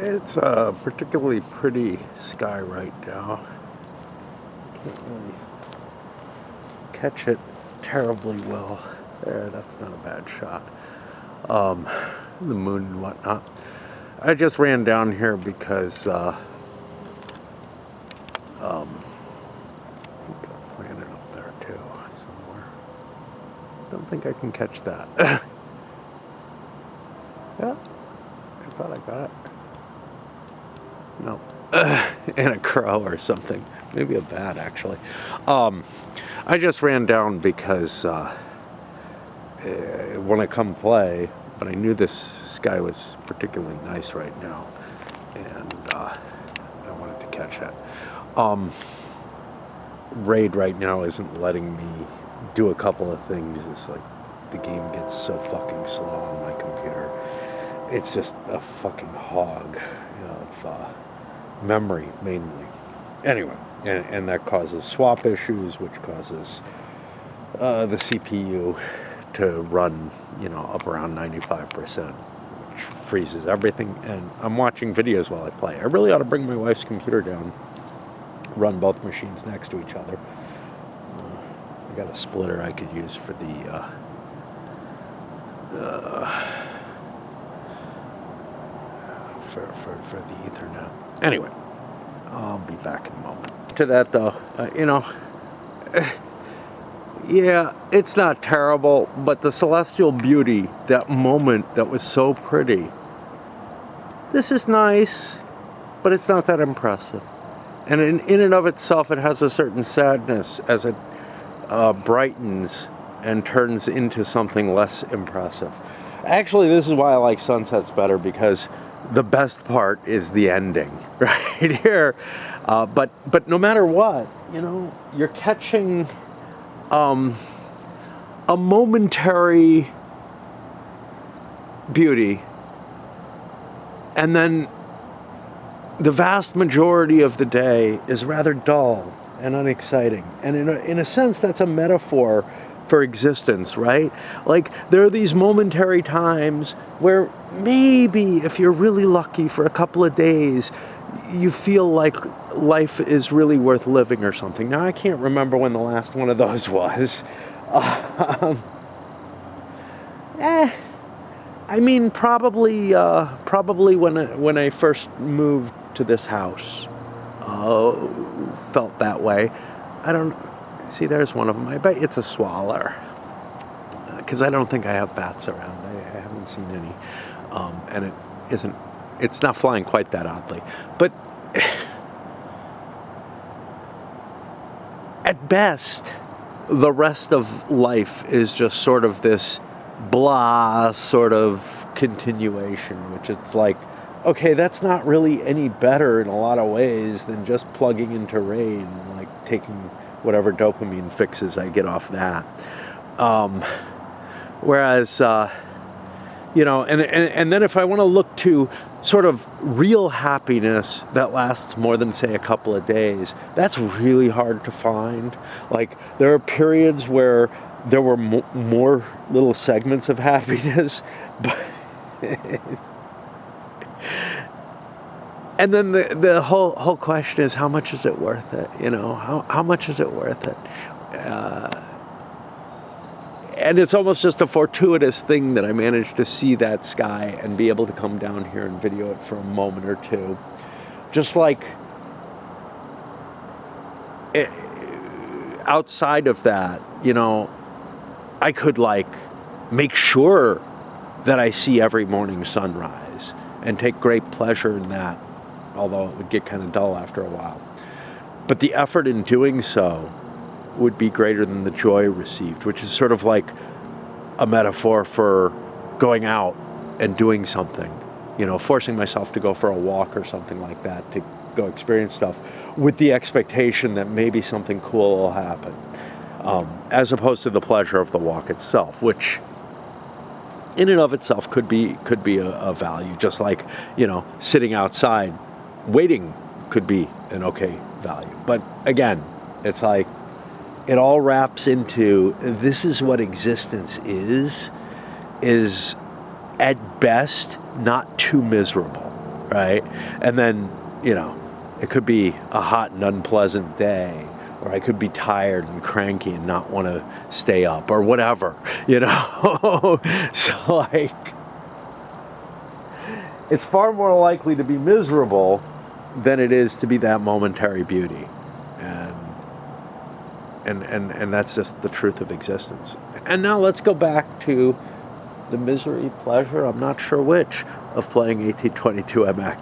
It's a particularly pretty sky right now. Can't really catch it terribly well. There, that's not a bad shot. The moon and whatnot. I just ran down here because I think I planted up there too, somewhere. Don't think I can catch that. Yeah, I thought I got it. No. And a crow or something. Maybe a bat, actually. I just ran down because when I come play, but I knew this sky was particularly nice right now, and I wanted to catch it. Raid right now isn't letting me do a couple of things. It's like the game gets so fucking slow on my computer. It's just a fucking hog of memory, mainly. Anyway, and that causes swap issues, which causes the CPU to run, up around 95%, which freezes everything. And I'm watching videos while I play. I really ought to bring my wife's computer down, run both machines next to each other. I got a splitter I could use for the for the Ethernet. Anyway, I'll be back in a moment. To that though, yeah, it's not terrible, but the celestial beauty, that moment that was so pretty, this is nice, but it's not that impressive. And in and of itself, it has a certain sadness as it brightens and turns into something less impressive. Actually, this is why I like sunsets better, because the best part is the ending right here. But no matter what, you're catching a momentary beauty, and then the vast majority of the day is rather dull and unexciting. And in a sense, that's a metaphor for existence, right? Like, there are these momentary times where maybe, if you're really lucky for a couple of days, you feel like life is really worth living or something. Now, I can't remember when the last one of those was. I mean, probably when I first moved to this house, felt that way. I don't see. There's one of them. I bet it's a swaller, because I don't think I have bats around. I haven't seen any, and it isn't. It's not flying quite that oddly, but at best, the rest of life is just sort of this blah sort of continuation, which it's like, okay, that's not really any better in a lot of ways than just plugging into Raid and like taking whatever dopamine fixes I get off that. Whereas, and then if I want to look to sort of real happiness that lasts more than, say, a couple of days, that's really hard to find. Like, there are periods where there were more little segments of happiness, but and then the whole question is, how much is it worth it? How much is it worth it? And it's almost just a fortuitous thing that I managed to see that sky and be able to come down here and video it for a moment or two. Just like outside of that, I could make sure that I see every morning sunrise and take great pleasure in that, although it would get kind of dull after a while. But the effort in doing so would be greater than the joy received, which is sort of like a metaphor for going out and doing something, forcing myself to go for a walk or something like that, to go experience stuff with the expectation that maybe something cool will happen, as opposed to the pleasure of the walk itself, which in and of itself could be a value, just like, sitting outside waiting could be an okay value. But again, it's like, it all wraps into, this is what existence is at best not too miserable, right? And then, it could be a hot and unpleasant day, or I could be tired and cranky and not want to stay up, or whatever, So, like, it's far more likely to be miserable than it is to be that momentary beauty. And that's just the truth of existence. And now let's go back to the misery, pleasure, I'm not sure which, of playing 1822 MX.